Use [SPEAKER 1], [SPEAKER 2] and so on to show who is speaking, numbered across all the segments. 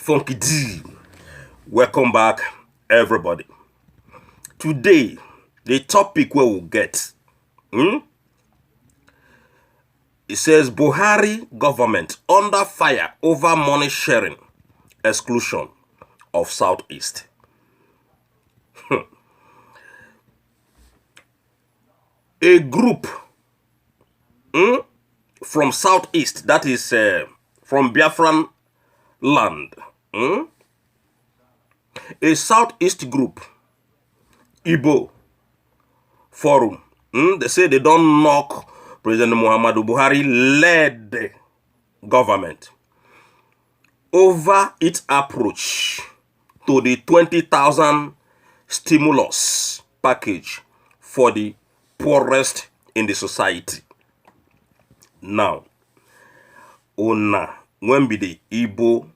[SPEAKER 1] Funky D. Welcome back, everybody. Today, the topic we will get. It says Buhari government under fire over money sharing exclusion of Southeast. A group from Southeast, that is from Biafran land, a Southeast group, Igbo Forum, they say they don't knock President Muhammadu Buhari led government over its approach to the 20,000 stimulus package for the poorest in the society. Now, when be the Igbo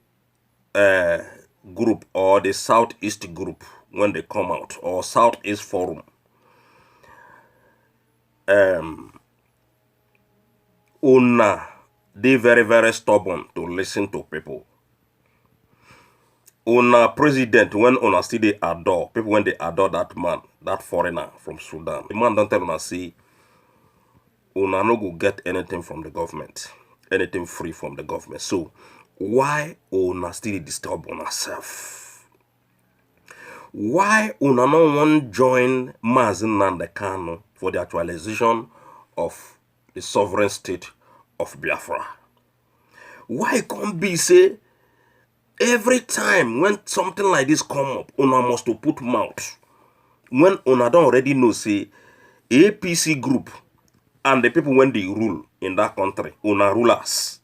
[SPEAKER 1] group or the Southeast group when they come out, or Southeast Forum, they very stubborn to listen to people. President, when still they adore people, when they adore that man, that foreigner from Sudan, the man don't tell say no go get anything from the government, anything free from the government. So why still disturb on herself? Why no one join Mazi Nnamdi Kanu for the actualization of the sovereign state of Biafra? Why can't be say every time when something like this come up, must to put mouth? When don't already know say APC group and the people when they rule in that country, rulers,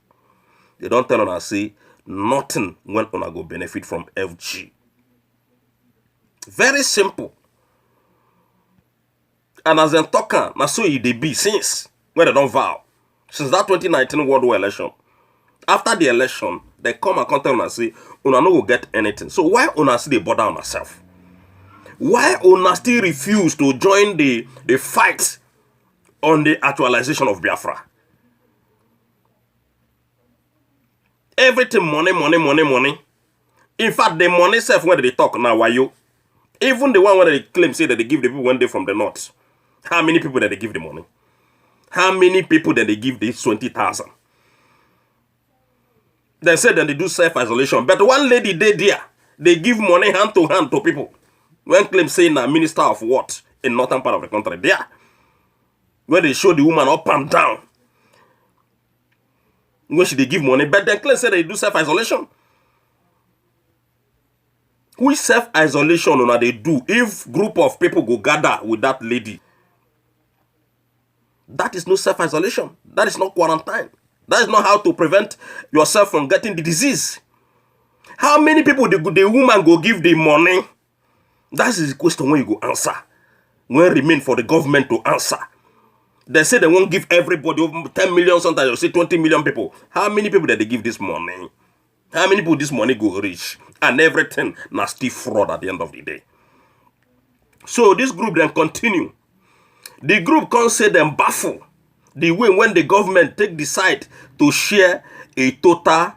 [SPEAKER 1] they don't tell us say nothing when go benefit from FG. Very simple. And as them talking, now so they be since when they don't vow. Since that 2019 World War election. After the election, they come and tell us say, no go get anything. So why still they bother on herself? Why still refuse to join the fight on the actualization of Biafra? Everything money. In fact, the money self when they talk now, why you? Even the one where they claim say that they give the people one day from the north. How many people that they give the money? How many people that they give this 20,000? They said that they do self-isolation. But one lady there, they give money hand to hand to people. When claim saying a minister of what in northern part of the country, there. Where they show the woman up and down. When should they give money? But then claim say they do self-isolation. Which self-isolation they do if group of people go gather with that lady? That is no self-isolation. That is not quarantine. That is not how to prevent yourself from getting the disease. How many people the woman go give the money? That is the question when you go answer. When remain for the government to answer. They say they won't give everybody over 10 million, sometimes they say 20 million people. How many people that they give this money? How many people this money go reach? And everything nasty fraud at the end of the day. So this group then continue. The group can say them baffle the way when the government decide to share a total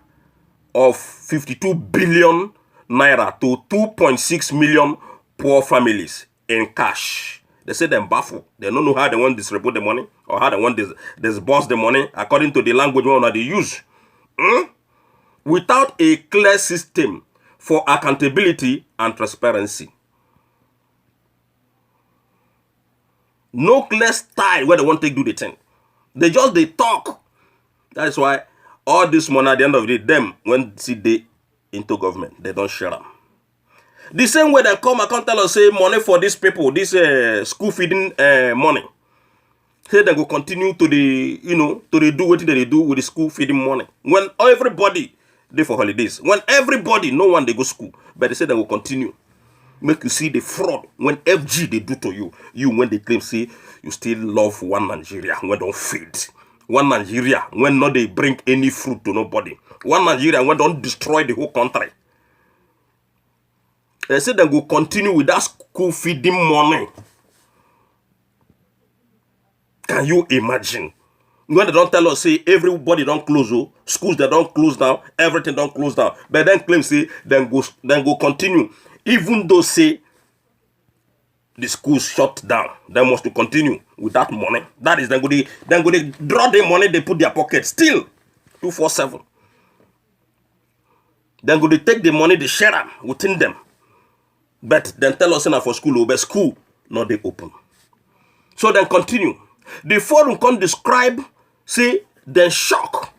[SPEAKER 1] of 52 billion naira to 2.6 million poor families in cash. They say them baffle. They don't know how they want to distribute the money or how they want to disburse the money according to the language that they use. Without a clear system for accountability and transparency. No clear style where they want to do the thing. They talk. That is why all this money at the end of the day, them when see they into government, they don't share them. The same way they come and tell us say money for these people, this school feeding money. Say they go continue to do what they do with the school feeding money. When everybody they for holidays, when everybody no one they go school, but they say they will continue. Make you see the fraud when FG they do to you. You when they claim say you still love one Nigeria when don't feed. One Nigeria when not they bring any fruit to nobody. One Nigeria when don't destroy the whole country. They say they will continue with that school feeding money. Can you imagine? When they don't tell us, say, everybody don't close, oh, schools they don't close down, everything don't close down. But then claim, say, then go continue. Even though, say, the schools shut down, they must to continue with that money. That is, then go they draw the money, they put their pocket still 247. Then go they take the money, they share them within them. But then tell us enough for school, but school not they open. So then continue. The forum can describe, say, then shock.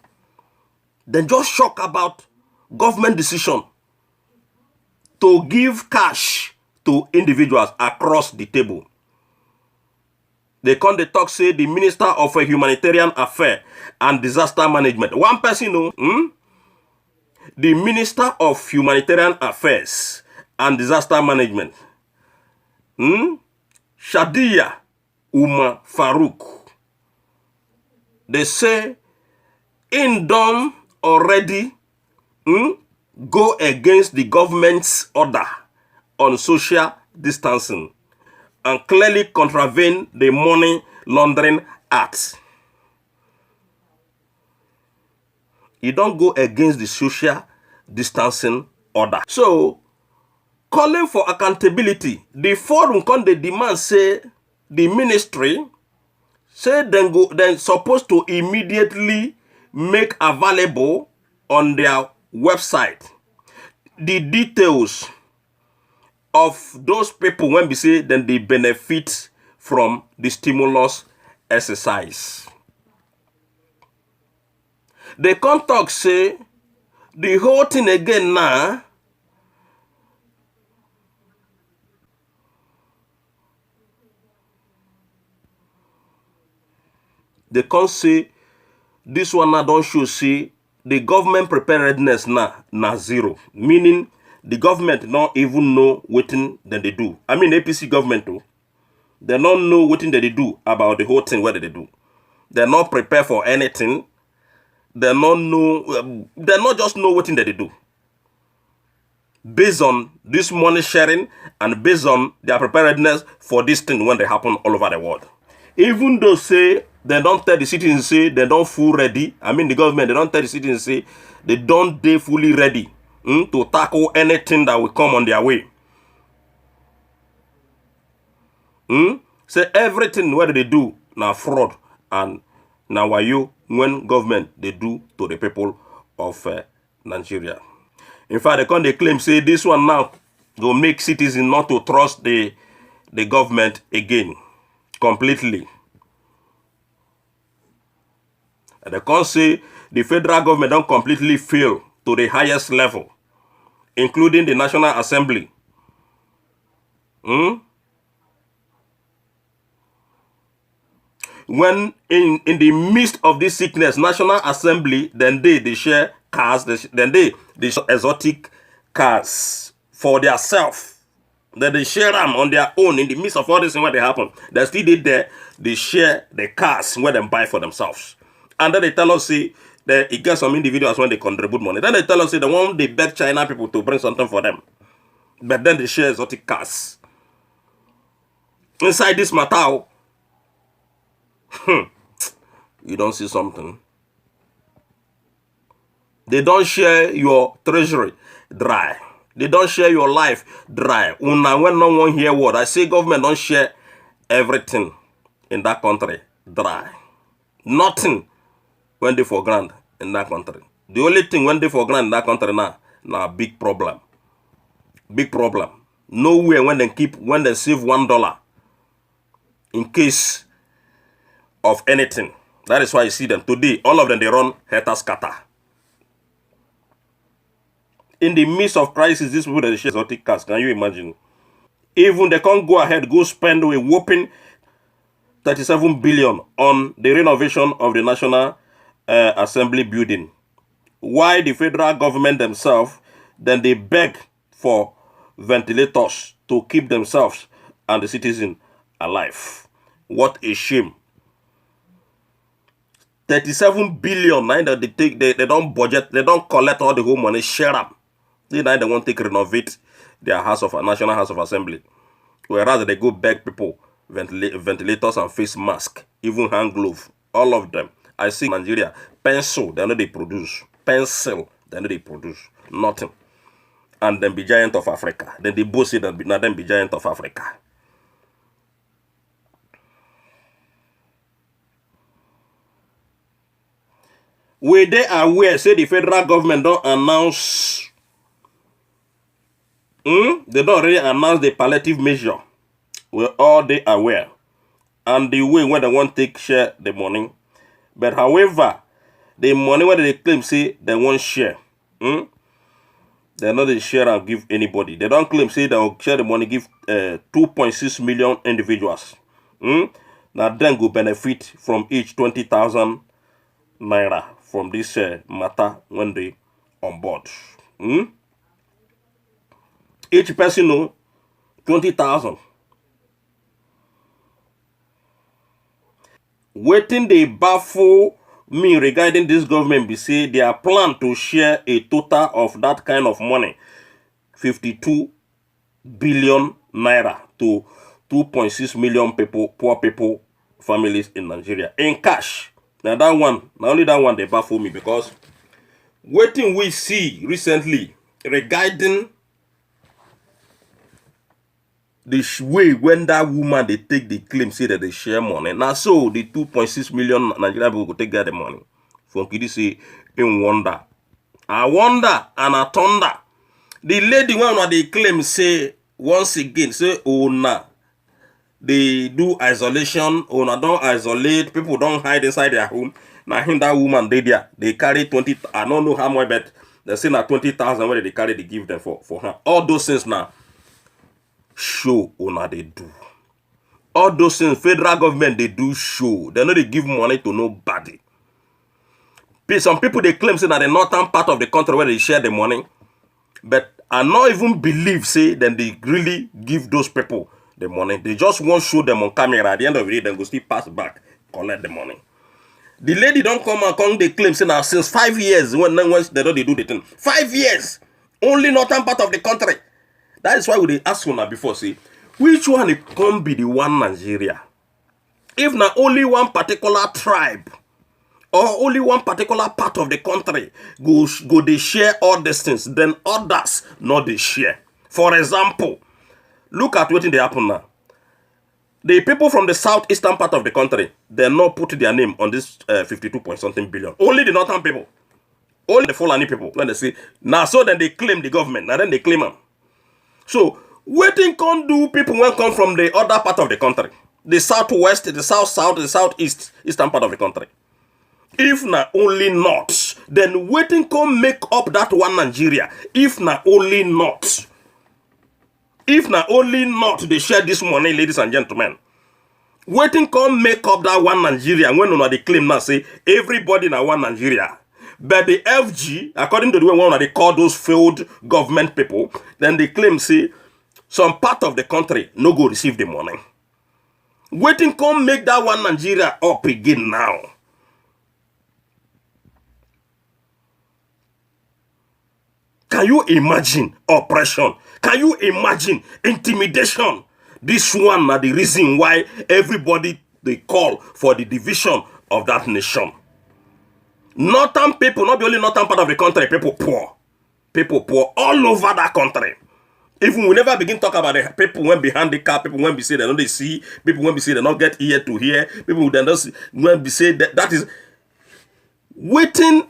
[SPEAKER 1] Then just shock about government decision to give cash to individuals across the table. They come, they talk, say, the Minister of Humanitarian Affairs and Disaster Management. One person, the Minister of Humanitarian Affairs and Disaster Management, Shadia Umar Farouk. They say, in done already go against the government's order on social distancing and clearly contravene the Money Laundering Act. You don't go against the social distancing order. So, calling for accountability, the forum can they demand, say, the ministry, say then supposed to immediately make available on their website the details of those people when we say then they benefit from the stimulus exercise. They can't talk, say, the whole thing again now. They can't say this one now don't show, say, the government preparedness now zero. Meaning the government don't even know what they do. I mean APC government too. They don't know what they do about the whole thing, what they do. They're not prepared for anything. They don't know, they not just know what they do. Based on this money sharing and based on their preparedness for this thing when they happen all over the world. Even though say they don't tell the citizens, say they don't full ready. I mean the government, they don't tell the citizens, say they don't they fully ready to tackle anything that will come on their way. Say everything what they do now fraud and now why you when government they do to the people of Nigeria. In fact, they claim, say, this one now will make citizens not to trust the government again, completely. And they can say the federal government don't completely fail to the highest level, including the National Assembly. When in the midst of this sickness, National Assembly, then they share cars, then they share exotic cars for their self. Then they share them on their own in the midst of all this thing when they happen. They still did there, they share the cars when they buy for themselves. And then they tell us, say, that it gets some individuals when they contribute money. Then they tell us, say, the one they beg China people to bring something for them. But then they share exotic cars. Inside this matter, you don't see something. They don't share your treasury dry. They don't share your life dry. When no one hear word, I say government don't share everything in that country dry. Nothing when they for grand in that country. The only thing when they for grand in that country now big problem. Big problem. Nowhere when they save $1 in case of anything. That is why you see them today. All of them, they run helter scatter. In the midst of crisis, these people that share exotic cars, can you imagine? Even they can't go ahead, go spend a whopping 37 billion on the renovation of the National Assembly building. Why the federal government themselves, then they beg for ventilators to keep themselves and the citizen alive. What a shame. 37 billion now that they don't budget, they don't collect all the whole money, share up. They want to renovate their National House of Assembly. Whereas they go beg people ventilators and face mask, even hand glove, all of them. I see Nigeria, pencil, they know they produce. Pencil, they know they produce. Nothing. And then be giant of Africa. Then they both say that now them be giant of Africa. Were they aware, say the federal government don't announce, they don't already announce the palliative measure. We're all they aware. And the way when they want to take share the money. But however, the money where they claim say they won't share. They're not the share and give anybody. They don't claim say they will share the money, give 2.6 million individuals. Now then go benefit from each 20,000 naira from this matter when they on board. Each person know 20,000. Waiting they baffle me regarding this government be say their plan to share a total of that kind of money, 52 billion naira to 2.6 million people, poor people, families in Nigeria in cash. Now that one, not only that one they baffle me because waiting we see recently regarding the way when that woman they take the claim say that they share money. Now so the 2.6 million Nigerian people go take the money. From Kidi say in wonder. I wonder and I thunder. The lady when they claim say once again say oh nah. They do isolation, oh nah don't isolate, people don't hide inside their home. Now him that woman they there. They carry 20, I don't know how much, but they say now 20,000 where they carry they give them for her. All those things now. Show una they do. All those things federal government they do show. They know they give money to nobody. Some people they claim say that the northern part of the country where they share the money, but I not even believe say then they really give those people the money. They just won't show them on camera. At the end of the day, then go still pass back, collect the money. The lady don't come and come they claim say now since 5 years when they don't they do the thing. 5 years only northern part of the country. That is why we dey ask una before say which one it can be the one Nigeria? If not only one particular tribe or only one particular part of the country go they share all these things, then others not they share. For example, look at what they happen now. The people from the southeastern part of the country, they not put their name on this 52 point something billion. Only the northern people, only the Fulani people. When they say now, so then they claim the government. Now then they claim them. So, waiting can do people when come from the other part of the country. The southwest, the south, the southeast, eastern part of the country. If not only not, then waiting can make up that one Nigeria. If not only not. If not only not, they share this money, ladies and gentlemen. Waiting can make up that one Nigeria. When they claim now, say, everybody in one Nigeria. But the FG, according to the way one they call those failed government people, then they claim say some part of the country no go receive the money. Waiting come make that one Nigeria up again now. Can you imagine oppression? Can you imagine intimidation? This one are the reason why everybody they call for the division of that nation. Northern people, not the only northern part of the country, people poor all over that country. Even we never begin talk about the people when be handicapped, people when be say they don't they see, people when be say they don't get ear to hear, people then don't when be say that is waiting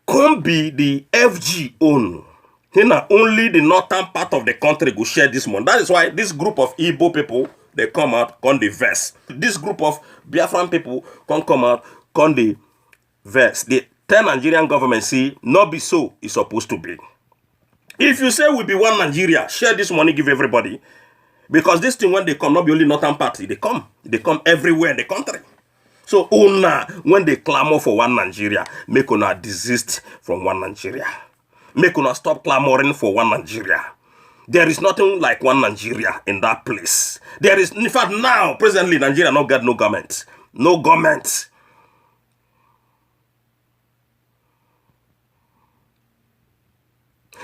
[SPEAKER 1] can be the FG own. Now only the northern part of the country go share this money. That is why this group of Igbo people they come out, come the verse. This group of Biafran people come out, come the verse. The 10 Nigerian government say not be so it's supposed to be. If you say we be one Nigeria, share this money, give everybody. Because this thing when they come, not be only northern party, they come everywhere in the country. So una when they clamor for one Nigeria, make una desist from one Nigeria. Make una stop clamoring for one Nigeria. There is nothing like one Nigeria in that place. There is, in fact, now, presently, Nigeria not got no government. No government.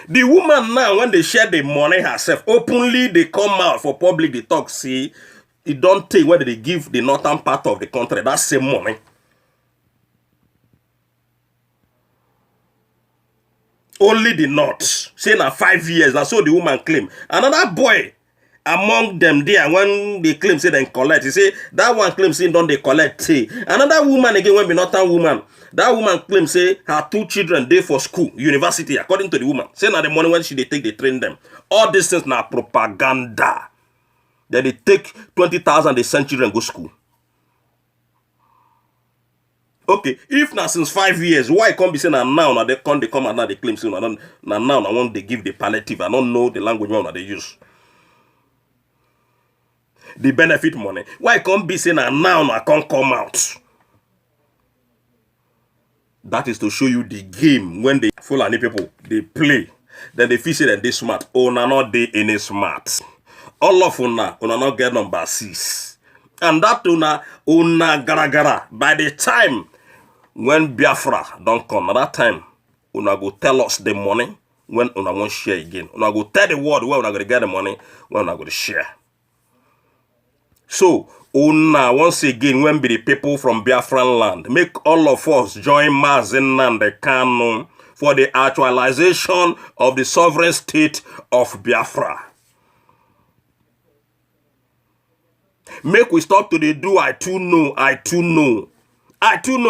[SPEAKER 1] The woman now, when they share the money herself, openly they come out for public, they talk, see, it don't take whether they give the northern part of the country that same money. Only the north. Say na 5 years. Now so the woman claim. Another boy among them there when they claim say they collect. He say that one claim say don't they collect. Say another woman again when be not a woman. That woman claim say her 2 children they for school, university, according to the woman. Say now the money when she they take, they train them. All these things now propaganda. Then they take 20,000, they send children go school. Okay, if now since 5 years, why can't be saying now they come and now they claim say now I want they give the palliative. I don't know the language now they use. The benefit money. Why can't be saying now I can't come out? That is to show you the game when they Fulani people they play. Then they feel say that they smart. Oh, no, not they any smart. All of una not get number 6. And that una gara gara. By the time when Biafra don't come, at that time, una go tell us the money when una won't share again. Una go tell the world where una going to get the money when una going to share. So, una once again, when be the people from Biafran land, make all of us join Mazen Nnamdi Kanu for the actualization of the sovereign state of Biafra. Make we stop to the do I too know. I too know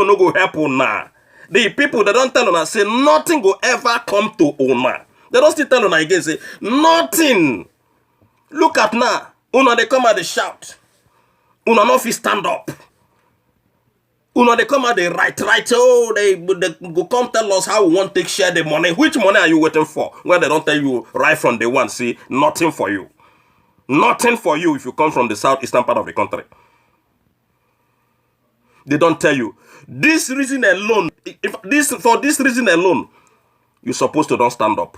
[SPEAKER 1] no go help una. The people that don't tell una say nothing go ever come to una. They don't still tell una again say nothing. Look at now. Una they come out they shout. Una no fit stand up. Una they come out they write. Oh, they go come tell us how we want to share the money. Which money are you waiting for? When they don't tell you right from day one, see nothing for you. Nothing for you if you come from the southeastern part of the country. They don't tell you. This reason alone, for this reason alone, you're supposed to don't stand up.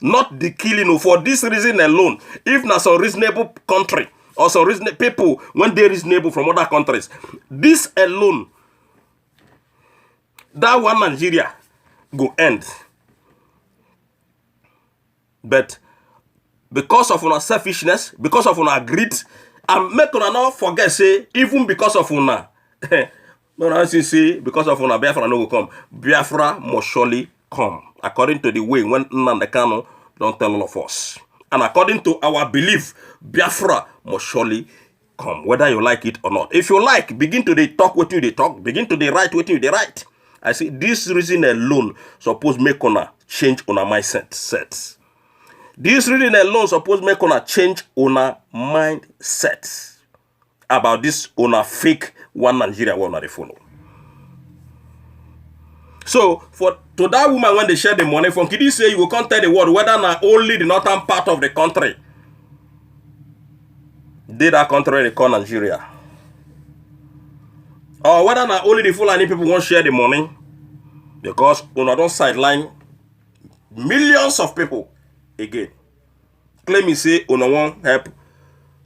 [SPEAKER 1] Not the killing. For this reason alone, if not some reasonable country or some reasonable people, when they're reasonable from other countries, this alone, that one Nigeria go end. But because of our selfishness, because of our greed, and make una not forget, say, even because of una, because of una, Biafra no will come. Biafra must surely come. According to the way when Nnamdi Kanu don't tell all of us. And according to our belief, Biafra must surely come, whether you like it or not. If you like, begin to they talk what you they talk, begin to they write what you they write. I see this reason alone suppose make una change una mindset. This reading alone suppose make una change una mindset about this una fake one Nigeria one they follow. So to that woman when they share the money from, Kidi say you will come tell the world whether not only the northern part of the country did that country they call Nigeria, or whether not only the Fulani people won't share the money, because una don't sideline millions of people again. Claim me say una won't help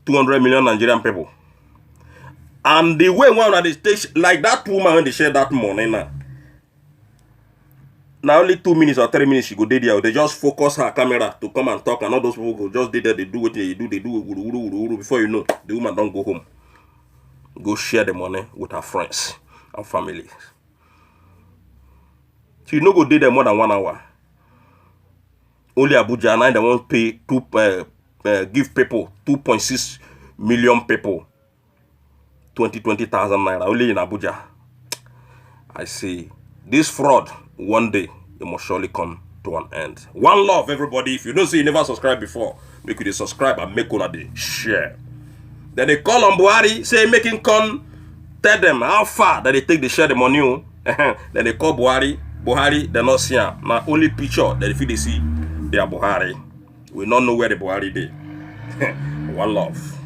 [SPEAKER 1] 200 million Nigerian people. And the way one of the stage like that woman when they share that money now only 2 minutes or 3 minutes she go there. They just focus her camera to come and talk, and all those people go just there, they do what they do, before you know, the woman don't go home. Go share the money with her friends and family. So you no go there more than 1 hour. Only Abuja and they won't pay give people 2.6 million people 20,000 naira only in Abuja. I see this fraud one day it must surely come to an end. One love, everybody. If you don't see you never subscribe before, make you subscribe and make una dey share. Then they call on Buhari, say make him come tell them how far that they take the share the money. Then they call Buhari, they not see him. Now only picture that if they see they are Buhari. We don't know where the Buhari did. One love.